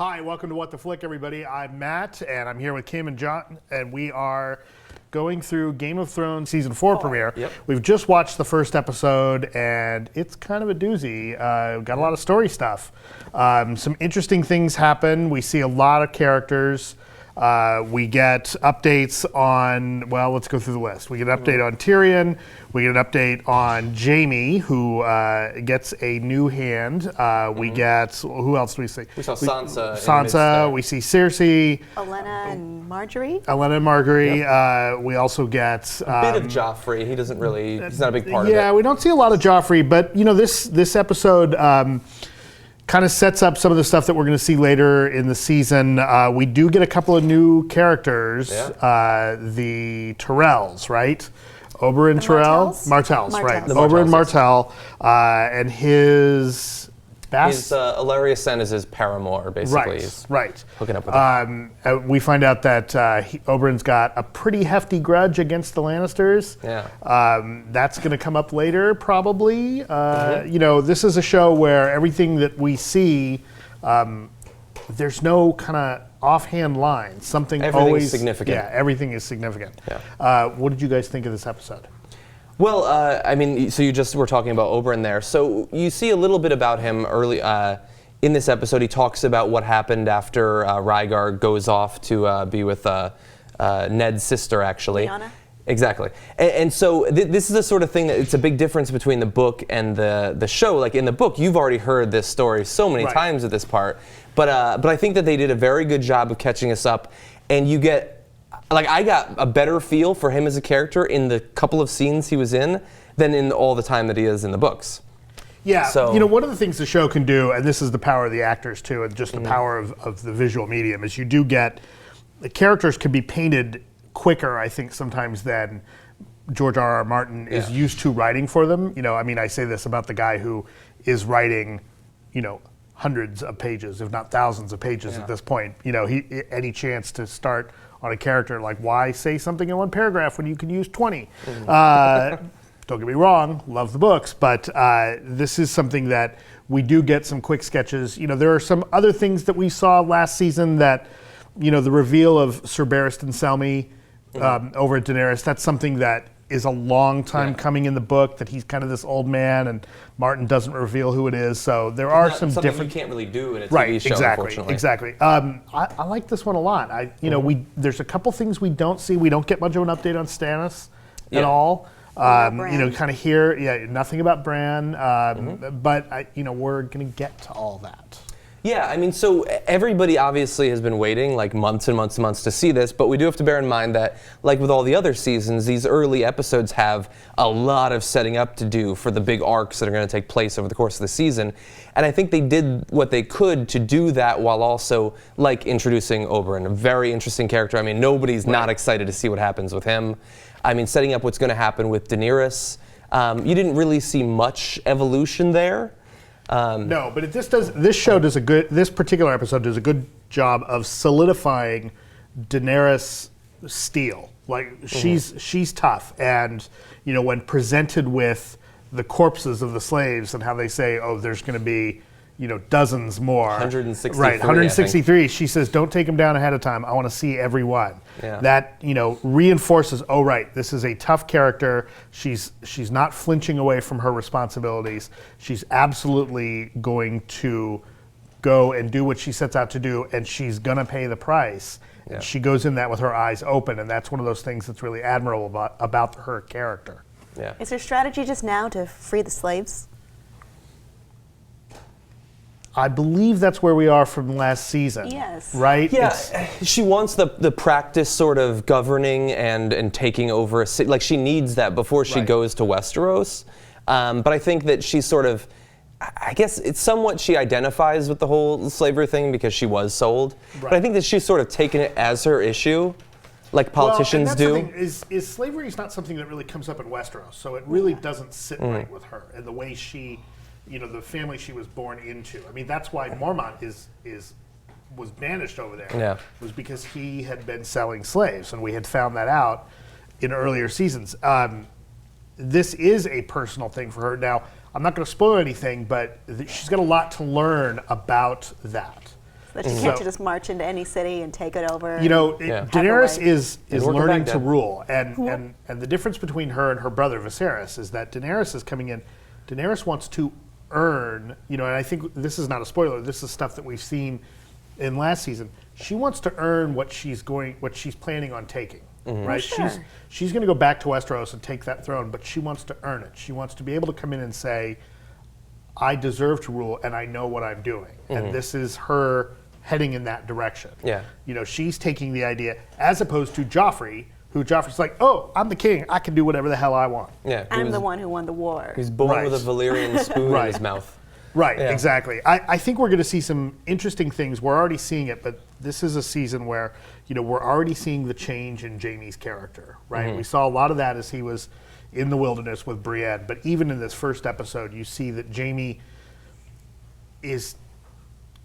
Hi, welcome to What the Flick, everybody. I'm Matt, and I'm here with Kim and John, and we are going through Game of Thrones Season 4 premiere. Yep. We've just watched the first episode, and it's kind of a doozy. We've got a lot of story stuff. Some interesting things happen. We see a lot of characters. We get updates on, well, let's go through the list. We get an update on Tyrion. We get an update on Jaime, who gets a new hand. We get, who else do we see? We saw Sansa. Sansa. We see Cersei. Olenna and Marjorie. Olenna and Marjorie. Yep. We also get a bit of Joffrey. He doesn't really, he's not a big part of it. Yeah, we don't see a lot of Joffrey, but you know, this episode kind of sets up some of the stuff that we're going to see later in the season. We do get a couple of new characters. Yeah. The Tyrells, right? Oberyn Tyrell? Martells, right. The Oberyn Martells, Martell, and his... Ilaria Sen is his paramour, basically. Right. Hooking up with him. We find out that Oberyn's got a pretty hefty grudge against the Lannisters. Yeah. That's going to come up later, probably. You know, this is a show where everything that we see, there's no kind of offhand line. Everything's always significant. Yeah, everything is significant. Yeah. What did you guys think of this episode? Well, I mean, so you just were talking about Oberyn there. So you see a little bit about him early in this episode. He talks about what happened after Rhaegar goes off to be with Ned's sister, actually. Lyanna. Exactly. And so this is the sort of thing that it's a big difference between the book and the show. Like in the book, you've already heard this story so many times at this part. But I think that they did a very good job of catching us up. And you get... Like, I got a better feel for him as a character in the couple of scenes he was in than in all the time that he is in the books. Yeah, so, you know, one of the things the show can do, and this is the power of the actors too, and just the power of the visual medium, is you do get, the characters can be painted quicker, I think, sometimes than George R.R. Martin is used to writing for them. You know, I mean, I say this about the guy who is writing, you know, hundreds of pages, if not thousands of pages at this point. You know, any chance to start on a character, like, why say something in one paragraph when you can use 20? Don't get me wrong, love the books, but this is something that we do get some quick sketches. You know, there are some other things that we saw last season that, you know, the reveal of Sir Barristan Selmy over at Daenerys, that's something that is a long time coming in the book, that he's kind of this old man and Martin doesn't reveal who it is. So there are some different... you can't really do in a TV show, unfortunately. Exactly. I like this one a lot. You know, there's a couple things we don't see. We don't get much of an update on Stannis at all. You know, kind of hear, nothing about Bran. But, you know, we're going to get to all that. Yeah, I mean, so everybody obviously has been waiting like months and months and months to see this, but we do have to bear in mind that, like with all the other seasons, these early episodes have a lot of setting up to do for the big arcs that are going to take place over the course of the season. And I think they did what they could to do that while also, like, introducing Oberyn, a very interesting character. I mean, nobody's not excited to see what happens with him. I mean, setting up what's going to happen with Daenerys. You didn't really see much evolution there. No, but this particular episode does a good job of solidifying Daenerys' steel. Like, she's tough, and you know, when presented with the corpses of the slaves and how they say, oh, there's going to be, you know, dozens more. 163. Right, 163. She says, don't take them down ahead of time. I want to see every one. Yeah. That, you know, reinforces, oh, right, this is a tough character. She's not flinching away from her responsibilities. She's absolutely going to go and do what she sets out to do, and she's going to pay the price. Yeah. She goes in that with her eyes open, and that's one of those things that's really admirable about her character. Yeah. Is her strategy just now to free the slaves? I believe that's where we are from last season. Yes. Right? Yeah, she wants the practice sort of governing and taking over a city. Like, she needs that before she goes to Westeros. But I think that she's sort of, I guess it's somewhat she identifies with the whole slavery thing because she was sold. Right. But I think that she's sort of taken it as her issue, like politicians do. Is slavery is not something that really comes up in Westeros, so it really doesn't sit right with her. And the way she... You know, the family she was born into. I mean, that's why Mormont was banished over there. Yeah. Was because he had been selling slaves, and we had found that out in earlier seasons. This is a personal thing for her. Now, I'm not going to spoil anything, but she's got a lot to learn about that. That she can't just march into any city and take it over. Daenerys is work learning it back to down. rule, and the difference between her and her brother Viserys is that Daenerys is coming in. Daenerys wants to earn, and I think this is not a spoiler. This is stuff that we've seen in last season. She wants to earn what she's planning on taking. Right? Sure. She's going to go back to Westeros and take that throne, but she wants to earn it. She wants to be able to come in and say, I deserve to rule and I know what I'm doing. And this is her heading in that direction. Yeah. She's taking the idea as opposed to Joffrey, who Joffrey's like, oh, I'm the king. I can do whatever the hell I want. Yeah, I'm the one who won the war. He's born Right. with a Valyrian spoon in his mouth. Right, Yeah. exactly. I think we're going to see some interesting things. We're already seeing it, but this is a season where, we're already seeing the change in Jaime's character, right? We saw a lot of that as he was in the wilderness with Brienne, but even in this first episode, you see that Jaime is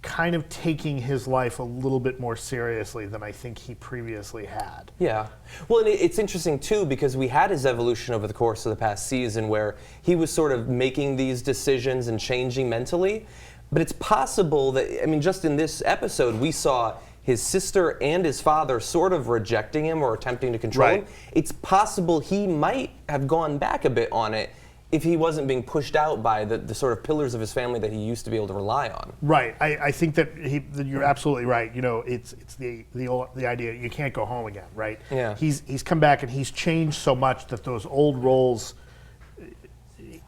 kind of taking his life a little bit more seriously than I think he previously had. Yeah. Well, and it's interesting, too, because we had his evolution over the course of the past season where he was sort of making these decisions and changing mentally. But it's possible that, just in this episode, we saw his sister and his father sort of rejecting him or attempting to control him. It's possible he might have gone back a bit on it if he wasn't being pushed out by the sort of pillars of his family that he used to be able to rely on. Right. I think that you're absolutely right. It's the idea you can't go home again, right? Yeah. He's come back and he's changed so much that those old roles,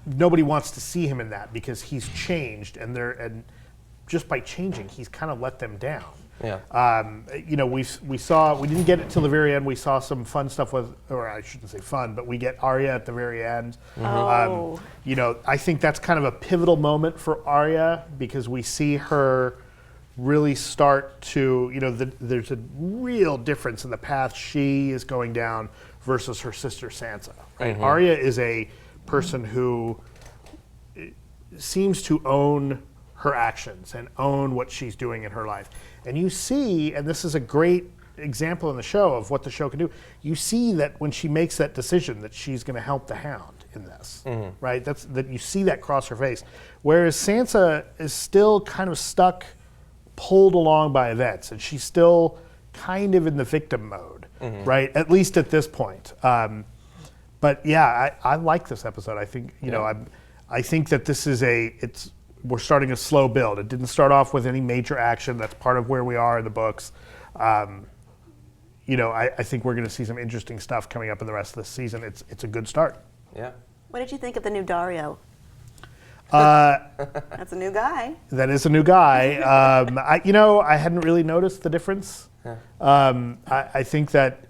nobody wants to see him in that because he's changed and just by changing, he's kind of let them down. Yeah. We saw, we didn't get it till the very end. We saw some fun stuff or I shouldn't say fun, but we get Arya at the very end. Oh. I think that's kind of a pivotal moment for Arya because we see her really start to, there's a real difference in the path she is going down versus her sister Sansa. Right? Arya is a person who seems to own her actions and own what she's doing in her life. And you see, and this is a great example in the show of what the show can do, you see that when she makes that decision that she's going to help the Hound in this, right? That you see that cross her face. Whereas Sansa is still kind of stuck, pulled along by events, and she's still kind of in the victim mode, right? At least at this point. But yeah, I like this episode. I think, I think that this is we're starting a slow build. It didn't start off with any major action. That's part of where we are in the books. I think we're going to see some interesting stuff coming up in the rest of the season. It's a good start. Yeah. What did you think of the new Dario? That's a new guy. That is a new guy. I hadn't really noticed the difference. I think that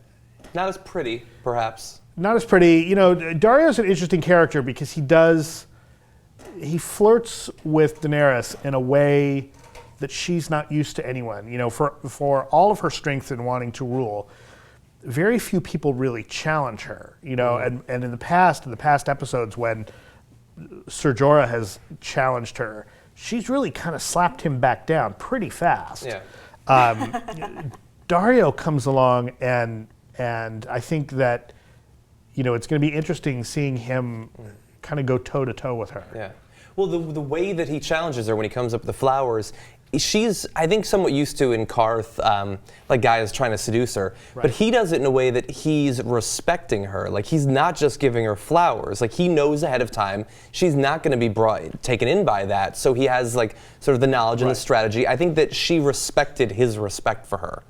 Not as pretty, perhaps. not as pretty. Dario's an interesting character because he flirts with Daenerys in a way that she's not used to anyone. For all of her strength in wanting to rule, very few people really challenge her. And in the past episodes when Ser Jorah has challenged her, she's really kind of slapped him back down pretty fast. Yeah. Dario comes along and I think that it's going to be interesting seeing him kind of go toe to toe with her. Yeah. Well, the way that he challenges her when he comes up with the flowers, she's, I think, somewhat used to in Karth, like guys trying to seduce her. Right. But he does it in a way that he's respecting her. Like, he's not just giving her flowers. Like, he knows ahead of time she's not going to be taken in by that. So he has, like, sort of the knowledge and the strategy. I think that she respected his respect for her.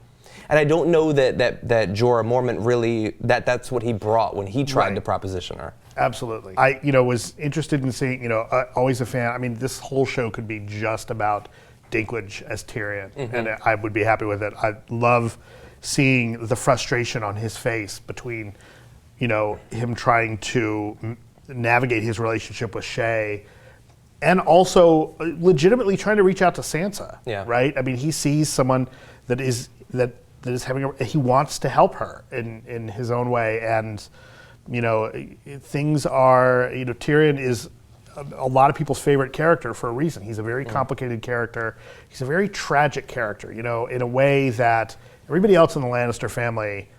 And I don't know that Jorah Mormont really, that's what he brought when he tried to proposition her. Absolutely. I, was interested in seeing, always a fan. I mean, this whole show could be just about Dinklage as Tyrion, and I would be happy with it. I love seeing the frustration on his face between, him trying to navigate his relationship with Shae, and also legitimately trying to reach out to Sansa. Yeah. Right. I mean, he sees someone that is having he wants to help her in his own way, and things are, Tyrion is a lot of people's favorite character for a reason. He's a very complicated character. He's a very tragic character, in a way that everybody else in the Lannister family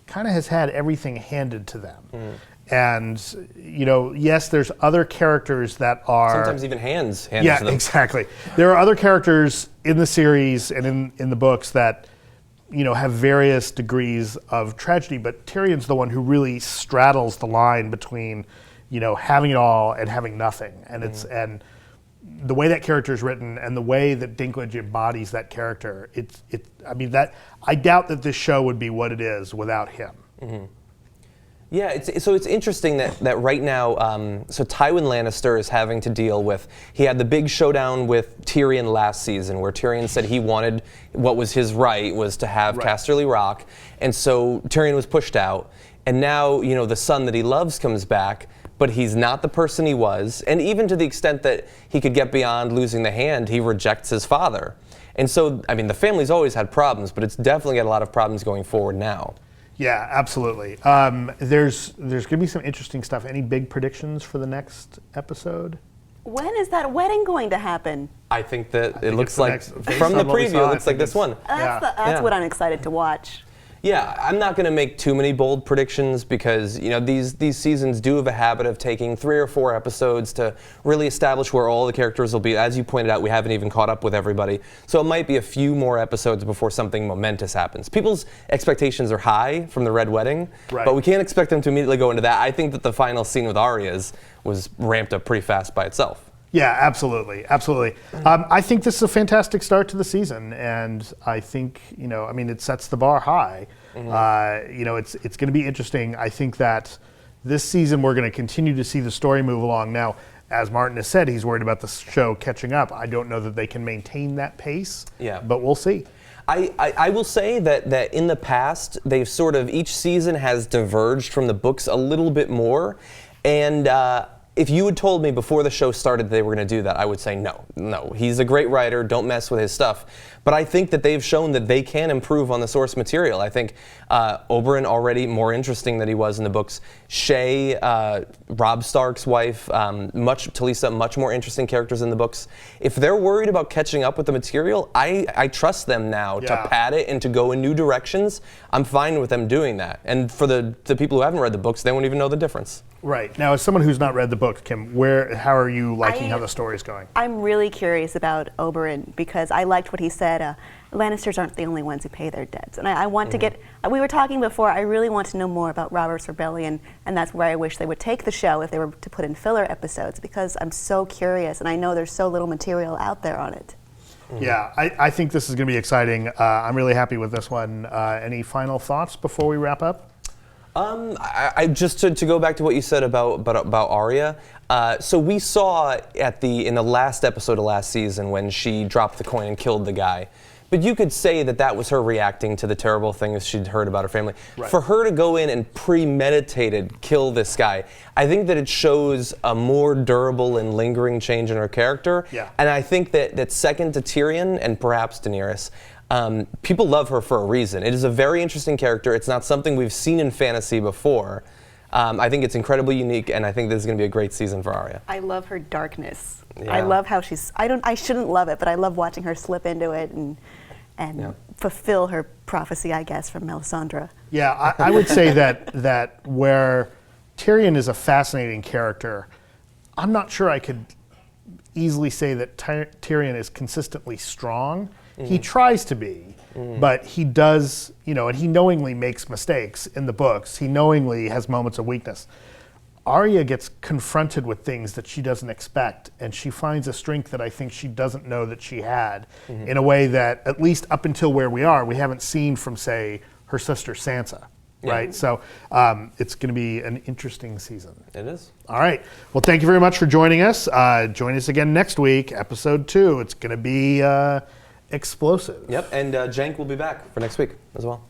kind of has had everything handed to them. And, yes, there's other characters that are... Sometimes even hands to them. Yeah, exactly. There are other characters in the series and in the books that, have various degrees of tragedy, but Tyrion's the one who really straddles the line between, having it all and having nothing. And and the way that character is written and the way that Dinklage embodies that character, I doubt that this show would be what it is without him. Mm-hmm. Yeah, it's interesting that right now, so Tywin Lannister is having to deal with, he had the big showdown with Tyrion last season where Tyrion said he wanted, what was his right was to have Casterly Rock, and so Tyrion was pushed out, and now, the son that he loves comes back, but he's not the person he was, and even to the extent that he could get beyond losing the hand, he rejects his father. And so, the family's always had problems, but it's definitely got a lot of problems going forward now. Yeah, absolutely. There's going to be some interesting stuff. Any big predictions for the next episode? When is that wedding going to happen? I think that it looks like, based from the on what we preview, saw, it looks like this one. That's what I'm excited to watch. Yeah, I'm not going to make too many bold predictions because, these seasons do have a habit of taking 3 or 4 episodes to really establish where all the characters will be. As you pointed out, we haven't even caught up with everybody. So it might be a few more episodes before something momentous happens. People's expectations are high from the Red Wedding, but we can't expect them to immediately go into that. I think that the final scene with Arya was ramped up pretty fast by itself. Yeah, absolutely. I think this is a fantastic start to the season, and I think, it sets the bar high. It's going to be interesting. I think that this season we're going to continue to see the story move along. Now, as Martin has said, he's worried about the show catching up. I don't know that they can maintain that pace, but we'll see. I will say that in the past, they've sort of, each season has diverged from the books a little bit more, and if you had told me before the show started they were going to do that, I would say no. He's a great writer. Don't mess with his stuff. But I think that they've shown that they can improve on the source material. I think Oberyn already more interesting than he was in the books. Shae, Robb Stark's wife, Talisa, much more interesting characters in the books. If they're worried about catching up with the material, I trust them now to pad it and to go in new directions. I'm fine with them doing that. And for the people who haven't read the books, they won't even know the difference. Right. Now, as someone who's not read the book, Kim, how are you liking how the story's going? I'm really curious about Oberyn because I liked what he said. Lannisters aren't the only ones who pay their debts. And I want to get, we were talking before, I really want to know more about Robert's Rebellion, and that's where I wish they would take the show if they were to put in filler episodes because I'm so curious and I know there's so little material out there on it. Yeah, I think this is going to be exciting. I'm really happy with this one. Any final thoughts before we wrap up? I just to go back to what you said about Arya. So we saw in the last episode of last season when she dropped the coin and killed the guy. But you could say that was her reacting to the terrible things she'd heard about her family. Right. For her to go in and premeditated kill this guy, I think that it shows a more durable and lingering change in her character. Yeah. And I think that second to Tyrion and perhaps Daenerys, people love her for a reason. It is a very interesting character. It's not something we've seen in fantasy before. I think it's incredibly unique, and I think this is going to be a great season for Arya. I love her darkness. Yeah. I love how I shouldn't love it, but I love watching her slip into it and fulfill her prophecy, I guess, from Melisandre. Yeah, I would say that where Tyrion is a fascinating character, I'm not sure I could easily say that Tyrion is consistently strong. Mm-hmm. He tries to be, but he does, and he knowingly makes mistakes in the books. He knowingly has moments of weakness. Arya gets confronted with things that she doesn't expect, and she finds a strength that I think she doesn't know that she had in a way that, at least up until where we are, we haven't seen from, say, her sister Sansa. Right? So it's going to be an interesting season. It is. All right. Well, thank you very much for joining us. Join us again next week, episode 2. It's going to be explosive. Yep, and Jank will be back for next week as well.